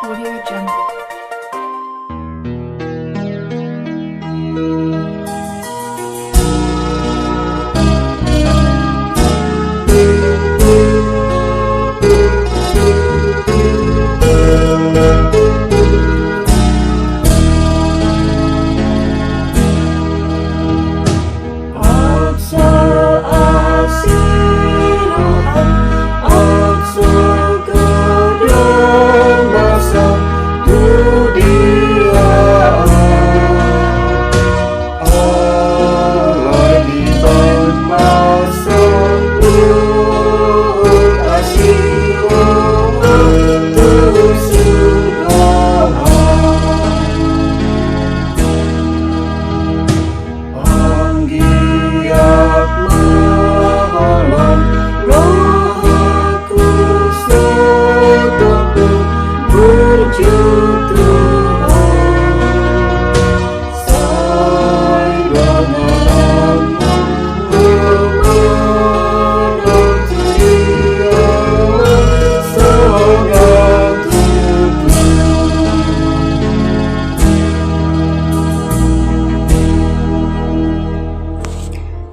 Audio Jungle.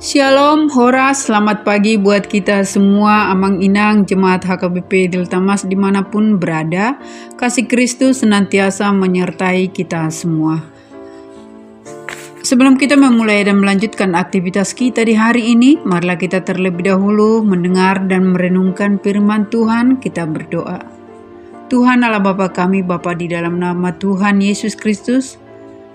Shalom, Hora, selamat pagi buat kita semua, Amang Inang, Jemaat HKBP Delta Mas dimanapun berada. Kasih Kristus senantiasa menyertai kita semua. Sebelum kita memulai dan melanjutkan aktivitas kita di hari ini, marilah kita terlebih dahulu mendengar dan merenungkan firman Tuhan. Kita berdoa. Tuhan Allah Bapa kami, Bapa di dalam nama Tuhan Yesus Kristus,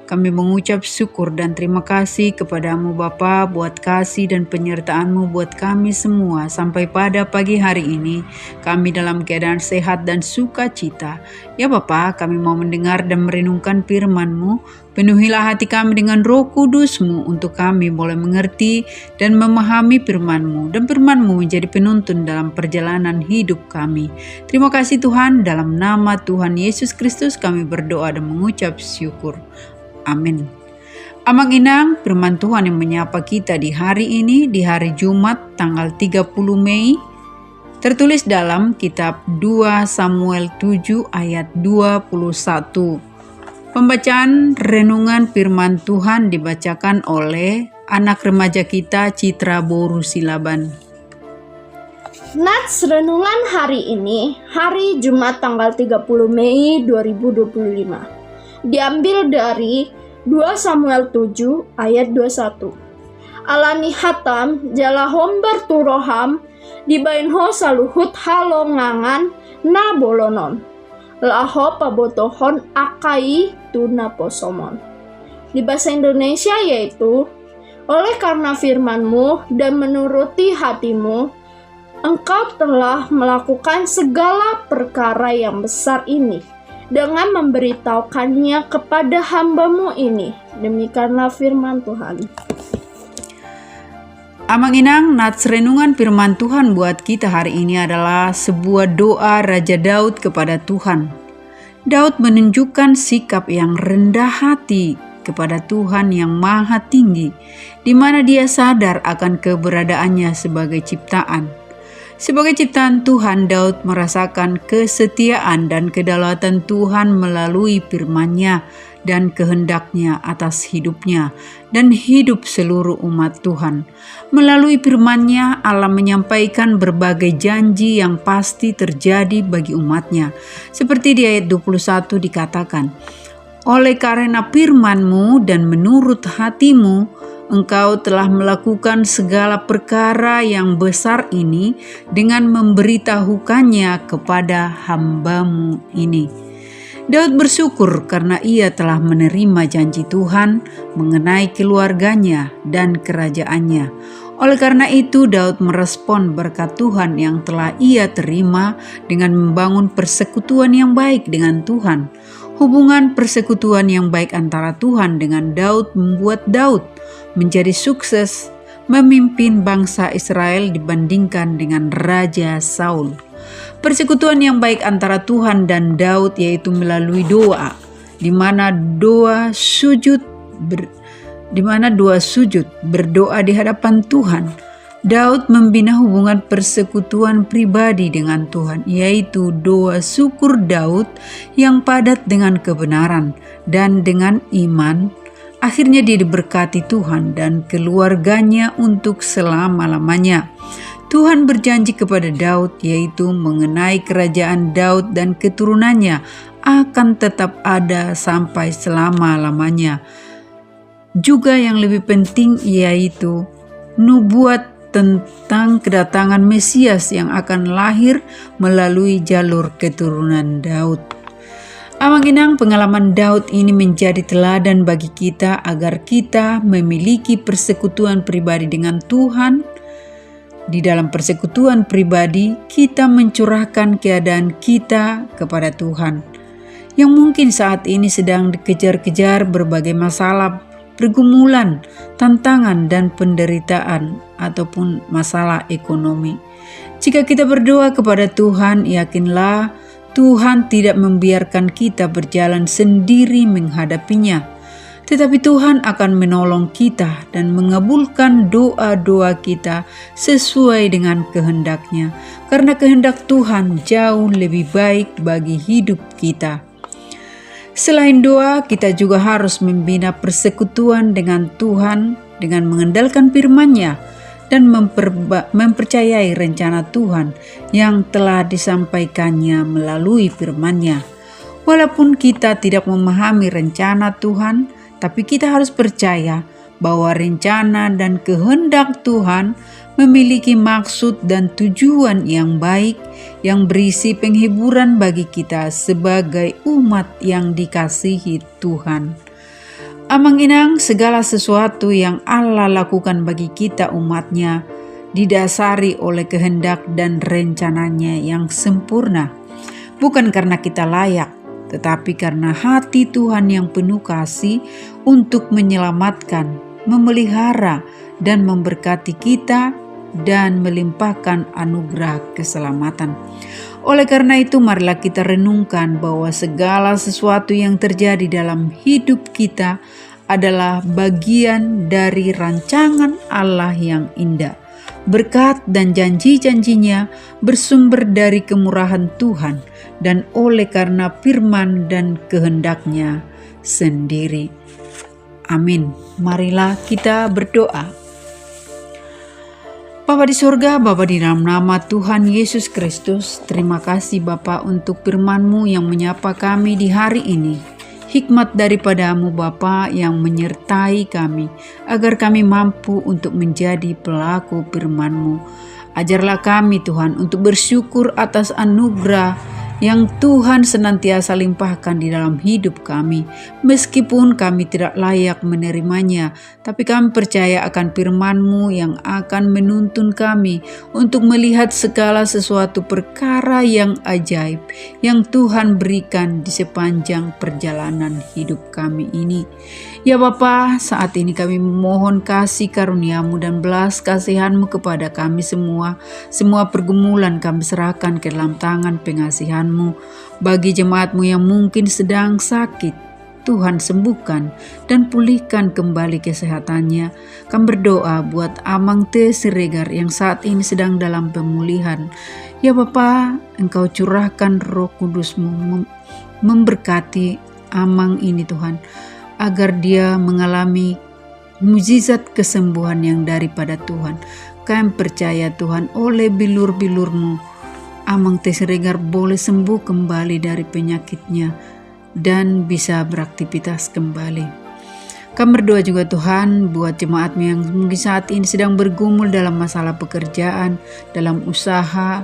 kami mengucap syukur dan terima kasih kepadamu Bapa buat kasih dan penyertaan-Mu buat kami semua sampai pada pagi hari ini. Kami dalam keadaan sehat dan sukacita. Ya Bapa, kami mau mendengar dan merenungkan firman-Mu. Penuhilah hati kami dengan Roh Kudus-Mu untuk kami boleh mengerti dan memahami firman-Mu. Dan firman-Mu menjadi penuntun dalam perjalanan hidup kami. Terima kasih Tuhan, dalam nama Tuhan Yesus Kristus kami berdoa dan mengucap syukur. Amin. Amang Inang, firman Tuhan yang menyapa kita di hari ini, di hari Jumat tanggal 30 Mei, tertulis dalam kitab 2 Samuel 7 ayat 21. Pembacaan renungan firman Tuhan dibacakan oleh anak remaja kita Citra Boru Silaban. Nats renungan hari ini, hari Jumat tanggal 30 Mei 2025. Diambil dari 2 Samuel 7 ayat 21. Alani hatam jalahom berturoham dibainho saluhut halongangan na bolonon. Laho pabotohon akai tuna posomon. Di bahasa Indonesia yaitu, oleh karena firman-Mu dan menuruti hatimu, Engkau telah melakukan segala perkara yang besar ini dengan memberitahukannya kepada hamba-Mu ini. Demikianlah firman Tuhan. Amang Inang, nats renungan firman Tuhan buat kita hari ini adalah sebuah doa Raja Daud kepada Tuhan. Daud menunjukkan sikap yang rendah hati kepada Tuhan yang Maha Tinggi, di mana dia sadar akan keberadaannya sebagai ciptaan. Sebagai ciptaan Tuhan, Daud merasakan kesetiaan dan kedaulatan Tuhan melalui firman-Nya dan kehendak-Nya atas hidupnya dan hidup seluruh umat Tuhan. Melalui firman-Nya, Allah menyampaikan berbagai janji yang pasti terjadi bagi umat-Nya. Seperti di ayat 21 dikatakan, oleh karena firman-Mu dan menurut hatimu, Engkau telah melakukan segala perkara yang besar ini dengan memberitahukannya kepada hamba-Mu ini. Daud bersyukur karena ia telah menerima janji Tuhan mengenai keluarganya dan kerajaannya. Oleh karena itu, Daud merespon berkat Tuhan yang telah ia terima dengan membangun persekutuan yang baik dengan Tuhan. Hubungan persekutuan yang baik antara Tuhan dengan Daud membuat Daud menjadi sukses memimpin bangsa Israel dibandingkan dengan Raja Saul. Persekutuan yang baik antara Tuhan dan Daud yaitu melalui doa, di mana dua sujud berdoa di hadapan Tuhan. Daud membina hubungan persekutuan pribadi dengan Tuhan, yaitu doa syukur Daud yang padat dengan kebenaran dan dengan iman. Akhirnya dia diberkati Tuhan dan keluarganya untuk selama-lamanya. Tuhan berjanji kepada Daud, yaitu mengenai kerajaan Daud dan keturunannya akan tetap ada sampai selama-lamanya. Juga yang lebih penting yaitu nubuat tentang kedatangan Mesias yang akan lahir melalui jalur keturunan Daud. Amang-inang pengalaman Daud ini menjadi teladan bagi kita agar kita memiliki persekutuan pribadi dengan Tuhan. Di dalam persekutuan pribadi, kita mencurahkan keadaan kita kepada Tuhan, yang mungkin saat ini sedang dikejar-kejar berbagai masalah, pergumulan, tantangan, dan penderitaan, ataupun masalah ekonomi. Jika kita berdoa kepada Tuhan, yakinlah Tuhan tidak membiarkan kita berjalan sendiri menghadapinya, tetapi Tuhan akan menolong kita dan mengabulkan doa-doa kita sesuai dengan kehendak-Nya, karena kehendak Tuhan jauh lebih baik bagi hidup kita. Selain doa, kita juga harus membina persekutuan dengan Tuhan dengan mengandalkan firman-Nya dan mempercayai rencana Tuhan yang telah disampaikannya melalui firman-Nya. Walaupun kita tidak memahami rencana Tuhan, tapi kita harus percaya bahwa rencana dan kehendak Tuhan memiliki maksud dan tujuan yang baik yang berisi penghiburan bagi kita sebagai umat yang dikasihi Tuhan. Amang-inang, segala sesuatu yang Allah lakukan bagi kita umat-Nya didasari oleh kehendak dan rencananya yang sempurna, bukan karena kita layak, tetapi karena hati Tuhan yang penuh kasih untuk menyelamatkan, memelihara, dan memberkati kita dan melimpahkan anugerah keselamatan. Oleh karena itu, marilah kita renungkan bahwa segala sesuatu yang terjadi dalam hidup kita adalah bagian dari rancangan Allah yang indah. Berkat dan janji-janjinya bersumber dari kemurahan Tuhan dan oleh karena firman dan kehendak-Nya sendiri. Amin. Marilah kita berdoa. Bapa di surga, Bapa di dalam nama Tuhan Yesus Kristus, terima kasih Bapa untuk firman-Mu yang menyapa kami di hari ini. Hikmat daripada-Mu Bapa yang menyertai kami, agar kami mampu untuk menjadi pelaku firman-Mu. Ajarlah kami Tuhan untuk bersyukur atas anugerah yang Tuhan senantiasa limpahkan di dalam hidup kami. Meskipun kami tidak layak menerimanya, tapi kami percaya akan firman-Mu yang akan menuntun kami untuk melihat segala sesuatu perkara yang ajaib yang Tuhan berikan di sepanjang perjalanan hidup kami ini. Ya Bapa, saat ini kami memohon kasih karunia-Mu dan belas kasihan-Mu kepada kami semua. Semua pergumulan kami serahkan ke dalam tangan pengasihan-Mu. Bagi jemaat-Mu yang mungkin sedang sakit, Tuhan sembuhkan dan pulihkan kembali kesehatannya. Kami berdoa buat Amang T. Siregar yang saat ini sedang dalam pemulihan. Ya Bapa, Engkau curahkan Roh Kudus-Mu memberkati Amang ini Tuhan, agar dia mengalami mukjizat kesembuhan yang daripada Tuhan. Kami percaya Tuhan, oleh bilur-bilur-Mu Amang T. Siregar boleh sembuh kembali dari penyakitnya dan bisa beraktivitas kembali. Kami berdoa juga Tuhan buat jemaat-Mu yang mungkin saat ini sedang bergumul dalam masalah pekerjaan, dalam usaha.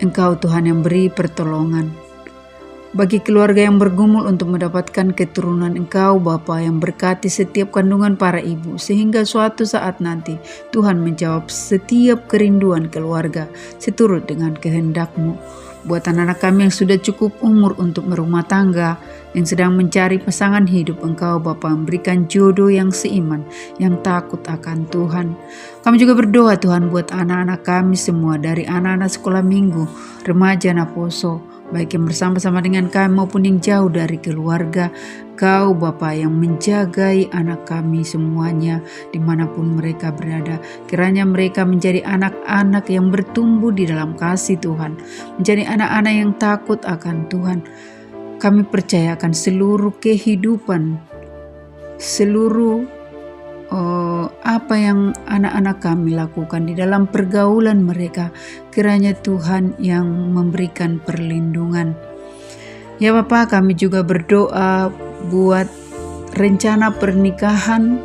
Engkau Tuhan yang beri pertolongan. Bagi keluarga yang bergumul untuk mendapatkan keturunan, Engkau Bapa yang berkati setiap kandungan para ibu, sehingga suatu saat nanti Tuhan menjawab setiap kerinduan keluarga seturut dengan kehendak-Mu. Buat anak-anak kami yang sudah cukup umur untuk berumah tangga, yang sedang mencari pasangan hidup, Engkau Bapa memberikan jodoh yang seiman, yang takut akan Tuhan. Kami juga berdoa Tuhan buat anak-anak kami semua, dari anak-anak sekolah minggu, remaja Naposo, baik yang bersama-sama dengan kami maupun yang jauh dari keluarga. Kau Bapa yang menjagai anak kami semuanya dimanapun mereka berada. Kiranya mereka menjadi anak-anak yang bertumbuh di dalam kasih Tuhan, menjadi anak-anak yang takut akan Tuhan. Kami percayakan seluruh kehidupan, seluruh apa yang anak-anak kami lakukan di dalam pergaulan mereka, kiranya Tuhan yang memberikan perlindungan. Ya Bapa, kami juga berdoa buat rencana pernikahan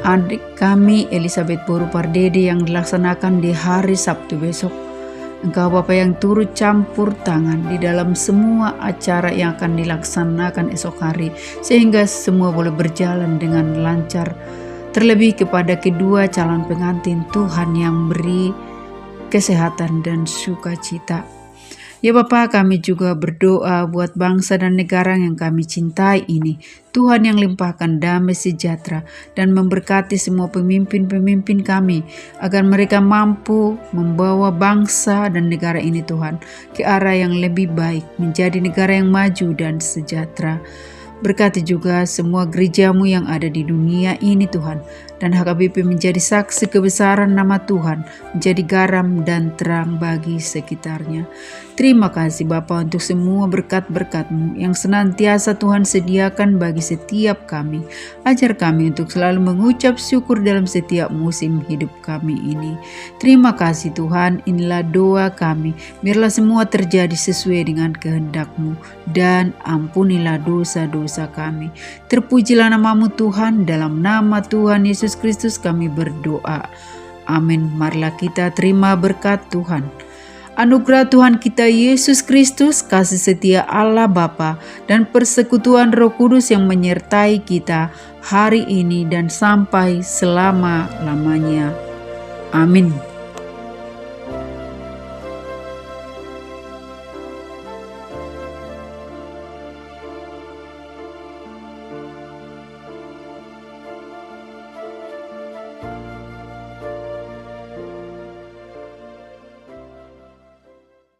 adik kami Elizabeth Boru Pardede yang dilaksanakan di hari Sabtu besok. Engkau Bapa yang turut campur tangan di dalam semua acara yang akan dilaksanakan esok hari, sehingga semua boleh berjalan dengan lancar. Terlebih kepada kedua calon pengantin, Tuhan yang beri kesehatan dan sukacita. Ya Bapa, kami juga berdoa buat bangsa dan negara yang kami cintai ini. Tuhan yang limpahkan damai sejahtera dan memberkati semua pemimpin-pemimpin kami, agar mereka mampu membawa bangsa dan negara ini Tuhan ke arah yang lebih baik, menjadi negara yang maju dan sejahtera. Berkati juga semua gerejamu yang ada di dunia ini Tuhan, dan HKBP menjadi saksi kebesaran nama Tuhan, menjadi garam dan terang bagi sekitarnya. Terima kasih Bapa untuk semua berkat-berkat-Mu yang senantiasa Tuhan sediakan bagi setiap kami. Ajar kami untuk selalu mengucap syukur dalam setiap musim hidup kami ini. Terima kasih Tuhan, inilah doa kami. Biarlah semua terjadi sesuai dengan kehendak-Mu, dan ampunilah dosa-dosa kami. Terpujilah nama-Mu Tuhan, dalam nama Tuhan Yesus Kristus kami berdoa. Amin. Marilah kita terima berkat Tuhan. Anugerah Tuhan kita Yesus Kristus, kasih setia Allah Bapa, dan persekutuan Roh Kudus yang menyertai kita hari ini dan sampai selama-lamanya. Amin.